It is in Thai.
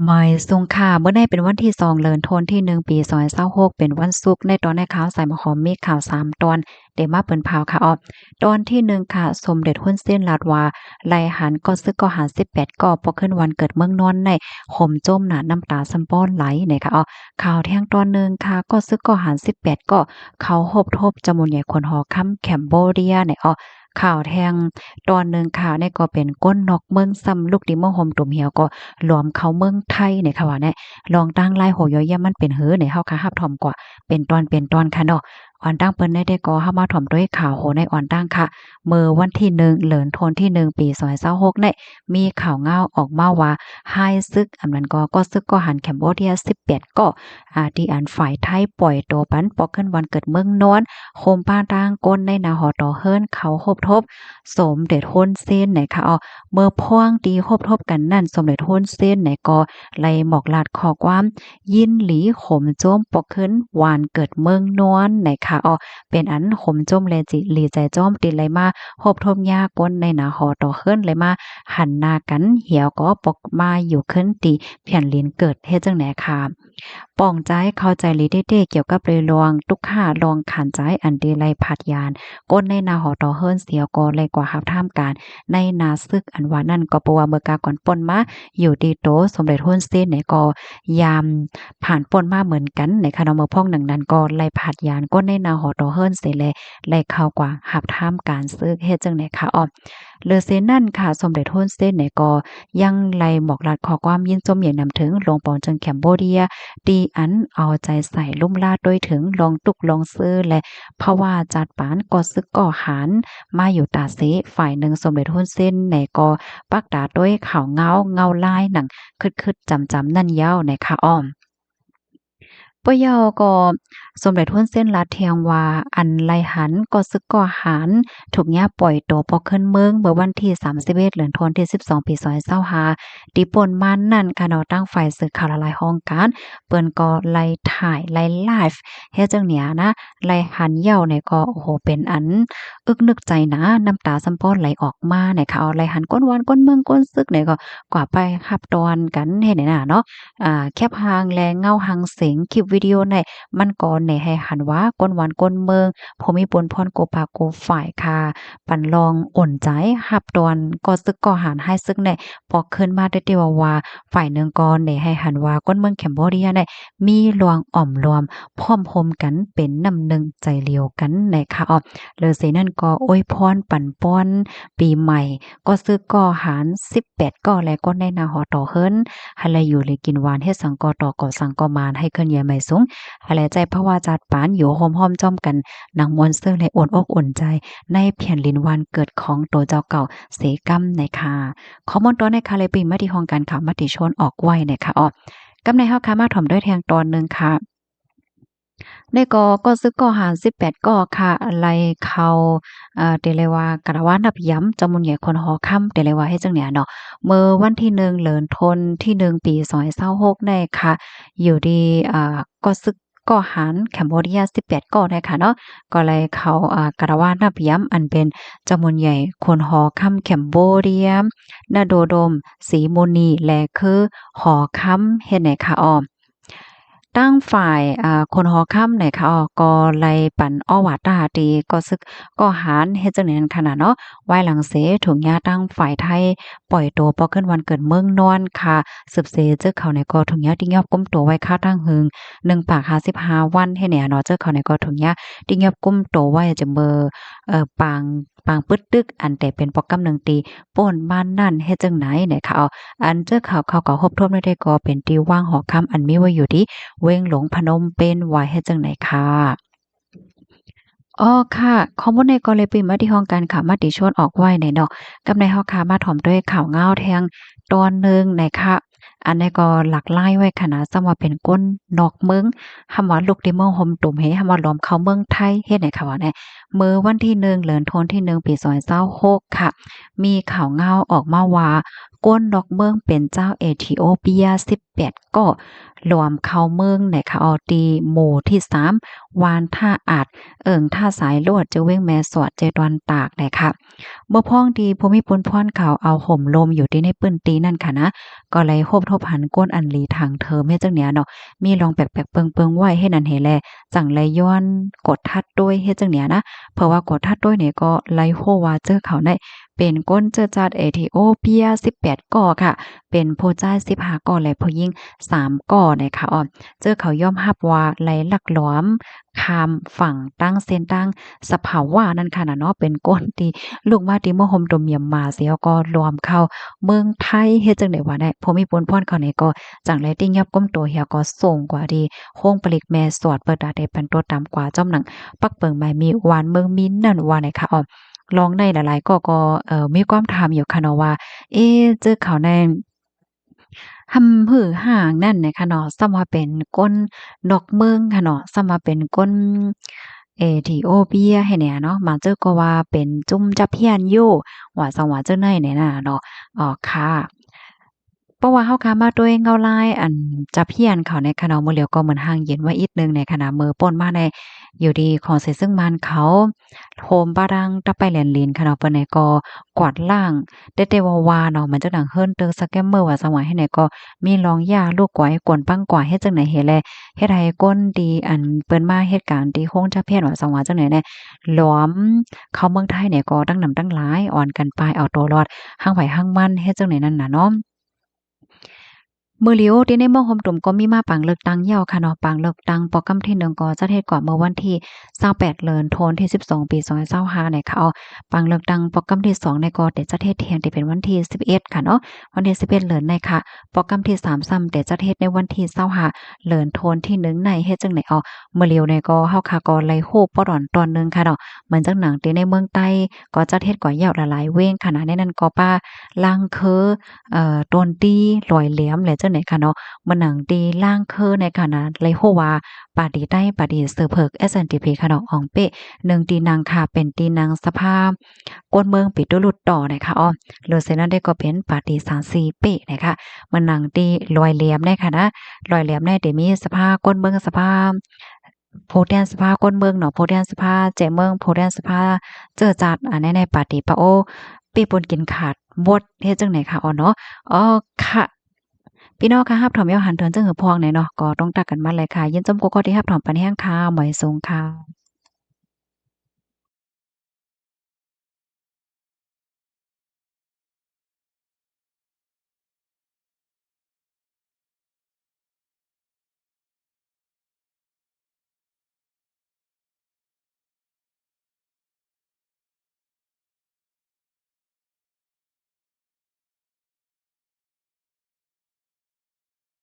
หมายสุงค่ะเมื่อใดเป็นวันที่2เดือนธันวาคมที่1ปี2026เป็นวันศุกร์ในตอนในข่าวใส่มาหอมมีข่าว3ตอนได้มาเปิ้นเผาค่ะตอนที่1ค่ะสมเด็จฮุนเส้นลาดว่าไล่หันก็ซึกก็หาร18ก็พอขึ้นวันเกิดเมืองนอนในห่มจมน่ะน้ำตาซัมป้อนไหลนะคะข่าวแท่งตอนหนึ่งค่ะก็ซึกก็หาร18ก็เขาหบทบจำนวนใหญ่คนหอค่ำแคมโบเดียเนี่ยข่าวแทงตอนหนึ่งค่ะเนี่ยก็เป็นก้นนอกเมืองซ้ำลูกดิเมืองห่มตุ่มเหี่ยวก็รวมเข้าเมืองไทยเนี่ยค่ะว่าเนี่ยลองตั้งไล่โหย่อยๆมันเป็นในเฮาค่ะรับถ่อมกว่าเป็นตอนค่ะเนาะอ่อนตั้งเปิ้นได้ก็เข้ามาถ่อมด้วยข่าวโหในอ่อนตั้งค่ะเมื่อวันที่1เดือนธันวาคมที่1ปี2026เนี่ยมีข่าวเงาออกมาว่าให้ซึกอันนั้นก็ซึกก็หันแคมโบเดีย18ก็ที่อันฝ่ายไทยปล่อยตัวปันปอกขึ้นวันเกิดเมืองนอนโคมป้าตั้งก้นในนาหอต่อเฮิรนเขาคบทบสมเด็จฮุนเซนนะคะเมื่อพ่วงตีคบทบกันนั่นสมเด็จฮุนเซนไหนก็ไล่หมอกลาดขอความยินหลีขมโจมปอกขึ้นวานเกิดเมืองนอนไหนคะเป็นอันขมโจมแลจิหลีใจจ้อมติดไหลมาคบทบยาก้นในหนาหอต่อเฮิรนเลยมาหันหน้ากันเหี่ยวก็ปอกมาอยู่ขึ้นตีเพียนลินเกิดเฮ็ดจังไหนค่ะป่องใจเข้าใจลีเด้ๆเกี่ยวกับเรลวงตุกข่าลองขานใจอันเดไลผัดยานก้นในนาหอต่อเฮิรนเสียวก็เลยกว่าหับท่ามการในนาซึกอันว่านั่นก็ปว่าเมื่อกาก่อนป่นมาอยู่ดีโตสมเด็จฮุนเซนเนี่ยก็ยามผ่านป่นมาเหมือนกันในคณะเมื่อพ้องหนังนั้นก็ไล่ผัดยานก้นในนาหอต่อเฮิรนเสียแลไล่เข้ากว่าหับท่ามการซึกเฮ็ดจังไหนคะเลอเซนั่นค่ะสมเด็จฮุนเซนเนี่ยก็ยังไล่บอกลัดขอความยินจมเหยียนนำถึงลงปองจังแคมโบเดีย ดีอันเอาใจใส่ลุ่มลาดด้วยถึงลองตุกลองซื้อและเพราะว่าจัดปานก็ซึกก่อหารมาอยู่ตาเสฝ่ายหนึ่งสมเด็จฮุนเส้นในก็ปักตาด้วยข่าวเงาลายหนังคึดๆจำนั่นยาวในค่ะปะเยาก็สมเด็จฮุนเส้นลัดเทียงว่าอันไลหันก็ซึกก่อหารถูกย่าปล่อยตัวปอขึ้นเมืองเมื่อวันที่31เดือนธันวาคมที่12ปี2025ที่ป่นมันนั่นค่ะเนาะตั้งฝ่ายสื่อข่าวหลายๆห้องการเปิ้นก็ไล่ถ่ายไล่ไลฟ์เฮ็ดจังเนี้ยนะไล่หันเหย้าเนี่ยก็โอ้โฮเป็นอันอึกนึกใจนะน้ำตาซ้ำป้อนไหลออกมาเนี่ยค่ะไล่หันก้นวานก้นเมืองก้นซึกเนี่ยก็กว่าไปรับตอนกันเฮ็ดให้น่ะเนาะ แคปหางแลเงาหางเสียงคลิปวิดีโอในมันก็แหน่ให้หันว่าก้นหวานก้นเมืองผมมีปนพรโกปากโกฝ่ายค่ะปันลองอ่นใจหับตอนก็ซึกก็หารให้ซึกในพอขึ้นมาได้ที่ว่าฝ่ายหนึ่งก็แหน่ให้หันว่าก้นเมืองแคมโบเดียในมีลวงอ่อมรวมพร้อมโฮมกันเป็นน้ำหนึ่งใจเลียวกันในค่ะเลยเสนั่นก็อวยพรปั่นป้อนปีใหม่ก็ซึกก็หาร18ก็และก็ในนาหอต่อเฮิรน หาแลอยู่เลยกินหวานเฮ็ดสังกอต่อก่อสังกอมานให้เคลื่อนย้ายไม่สูงหาแลใจเพราะว่าจัดปานอยู่หอมๆจ้อมกันนางมวนซื่อและอ่อนอกอุ่นใจในเพียรลินวันเกิดของตัวเจ้าเก่าเสกำในค่ะขอมอนตอนในค่ะเลยปีมาที่ห้องการข่าวมติชนออกไว้ในค่ะกำในเฮาค่ะมาถ่อมด้วยแทงตอนหนึ่งค่ะในก็ซึกก็หาร18ก่อค่ะไล่เข้าเตเลยว่ากะละว่านับย้ำจำนวนใหญ่คนหอค่ำเตเลยว่าเฮ็ดจั่งเนี่ยเนาะเมื่อวันที่1เดือนธันวาคมที่1ปี2026ได้ค่ะอยู่ดีก็ซึกก่อหารแคมโบเดีย18ก่อได้ค่ะเนาะก็เลยเข้ากะละว่านับย้ำอันเป็นจำนวนใหญ่คนหอค่ำแคมโบเดียนาโดดมศรีมุนีและคือหอค่ำเฮ็ดไหนค่ะตั้งฝ่ายคนหอค่ำเนี่ยค่ะก็ไล่ปั่นอ้อว่าตาตีก็ซึกก็หารเฮ็ดจังได๋นั้นขนาดเนาะไว้หลังเสถุงยาตั้งฝ่ายไทยปล่อยตัวปอขึ้นวันเกิดเมืองนอนค่ะสืบเสเจอเขาในก็ถุงยาที่ยอบก้มตัวไว้ค่าตั้งหึง1ปาก55วันให้เนี่ยเนาะเจอเขาในก็ถุงยาที่ยอบก้มตัวไว้จะเบอปางปึดตึกอันแต่เป็นโปรแกรมหนึ่งตีป่นบ้านนั่นเฮ็ดจังไหนเนี่ยค่ะอันเจอข่าวเขาก็ฮบทบได้ก็เป็นตีว่างหอค่ำอันมีไว้อยู่ที่ เว้งหลงพนมเปญไว้เฮ็ดจั่งใดค่ะค่ะข้อมูลในกรณีปีมาที่ห้องการข่าวมติชนออกไว้ในเนาะกับในเฮาค่ะมาถ่อมด้วยข่าวเงาแทงตอนหนึ่งนะคะอันนี้ก็หลากหลายไว้ขนาดซ้ำว่าเป็นก้นนอกเมืองคำว่าลูกที่เมืองห่มตุ่มเฮคำว่าล้อมเข้าเมืองไทยเฮ็ดให้ค่ะว่าแน่มื้อวันที่1เดือนธันวาคมที่1ปี2026ค่ะมีข่าวเงาออกมาว่า ก้นดอกเมืองเป็นเจ้าเอธิโอเปีย18ก็รวมเข้าเมืองในค่ะออตีหมู่ที่3วานท่าอาจท่าสายลวดจะเว้งแม่สวดเจดวันตากนะคะบ่พ้องดีภูมิพลพรเขาเอาห่มลมอยู่ที่ในปื้นตีนั่นค่ะนะก็เลยโฮบทบหันก้นอันหลีทางเทิมให้จังเนี้ยเนาะมีลองแปลกๆเปิงๆไว้ให้นั่นให้แลจังเลยย้อนกดทัดด้วยเฮ็ดจังเนี้ยนะเพราะว่ากดทัดด้วยเนี่ยก็ไล่โฮว่าเจอเขาในเป็นก้นเจอจัดเอธิโอเปีย18ก่อค่ะเป็นผู้ชาย15ก่อและผู้หญิง3ก่อนะคะอ้อเจอเขายอมรับว่าไหลลักหลวมข้ามฝั่งตั้งเส้นตั้งสภาวะนั่นค่ะน่ะเนาะเป็นก้นที่ลูกมาที่มะฮมดมเมียมมาเสียก็รวมเข้าเมืองไทยเฮ็ดจังได๋ว่าได้พอมีปนพ่อนเขานี่ก็จังไดติยับก้มโตเฮียก็ส่งกว่าดีโค้งปลิกแม่สวดเปิดดาได้ปันโตตามกว่าจ้อมหนังปักเปิงหมายมีหวานเมืองมิ้นนั่นว่าไหนค่ะอ้อลองในหลายๆก็มีความถามอยู่ค่ะเนาะว่าเอ๊เจอเขาในหำหือห่างนั่นน่ะค่ะเนาะซ้ำว่าเป็นก้นดอกเมืองค่ะเนาะซ้ำว่าเป็นก้นเอธิโอเปียให้แหน่เนาะมาเจอก็ว่าเป็นจุ้มจับเพียนอยู่ว่าซังว่าเจ้าในเนี่ยน่ะเนาะค่ะเพราะว่าเฮาขามาด้วยเงาลายอันจับเพียนเขาในคะเนาะมื้อเหลียวก็เหมือนห่างเย็นไว้อีกหนึ่งในขณะมื้อป่นมาในอยู่ดีของใส่ซึ่งมันเขาโฮมบาดังตะไปแหลนลินค่ะเนาะเปิ้นไหนก็กวาดล้างเต๊ะๆวาๆเนาะมันจังดังเฮิรนเติงสแกมเมอร์ว่าซังว่าให้ไหนก็มีรองยาลูกกวายกวนปังกว่าเฮ็ดจังไหนเฮ็ดแลเฮ็ดให้ก้นดีอันเปิ้นมาเฮ็ดการที่โคงจับเพียนว่าซังว่าจังไหนแน่หลอมเข้าเมืองไทยเนี่ยก็ตั้งนำตั้งหลายอ่อนกันไปเอาตัวรอดหั้งไผหั้งมันเฮ็ดจังไหนนั่นน่ะเนาะ มื้อหลิวที่ในเมืองโฮมตุ่มก็มีมาปังเลือกตั้งยาวค่ะเนาะปังเลือกตั้งโปรแกรมที่1ก็จัดเฮ็ดก่อนเมื่อวันที่28เดือนธันวาคมที่12ปี2025เนี่ยค่ะปังเลือกตั้งโปรแกรมที่2เนี่ยก็ได้จัดเฮ็ดเที่ยงที่เป็นวันที่11ค่ะเนาะวันที่11เดือนในค่ะโปรแกรมที่3ซ้ำได้จัดเฮ็ดในวันที่25เดือนธันวาคมที่1ในเฮ็ดจังได๋มื้อหลิวเนี่ยก็เฮาค่ะก็ไล่ฮู้ปอดอนตอนหนึงค่ะเนาะเหมือนจังหนังที่ในเมืองใต้ก็จัดเฮ็ดก่อยาวหลายๆเว้งขนาดในนั้นก็ป้าลางเคอโดนตีลอยแหลมและจังได๋ค่ะเนาะ มันหนังตีล่างเคอในขณะไรโฮวาปาดีใต้ปาดีเสือเพิก SNDP ขนมอองเป้1ตีนางค่ะเป็นตีนางสภาพกวนเมืองปิดตุลุดต่อนะคะโลเซนั้นได้ก็เป็นปาดี34เป้นะคะมันหนังตีลอยเหลี่ยมในค่ะนะลอยเหลี่ยมในเดมีสภากวนเมืองสภาโพแทนสภากวนเมืองเนาะโพแทนสภาแจเมืองโพแทนสภาเจอจัดในปาดีปะโอเป้ปนกินขาดบดเฮ็ดจังไหนค่ะเนาะค่ะ พี่น้องค่ะรับถอมยอหันเถินจังหือพวงเนี่ยเนาะก็ต้องตักกันมาเลยค่ะยินจมกกที่รับถอมปันแห้งค่ะหมอยสูงค่ะ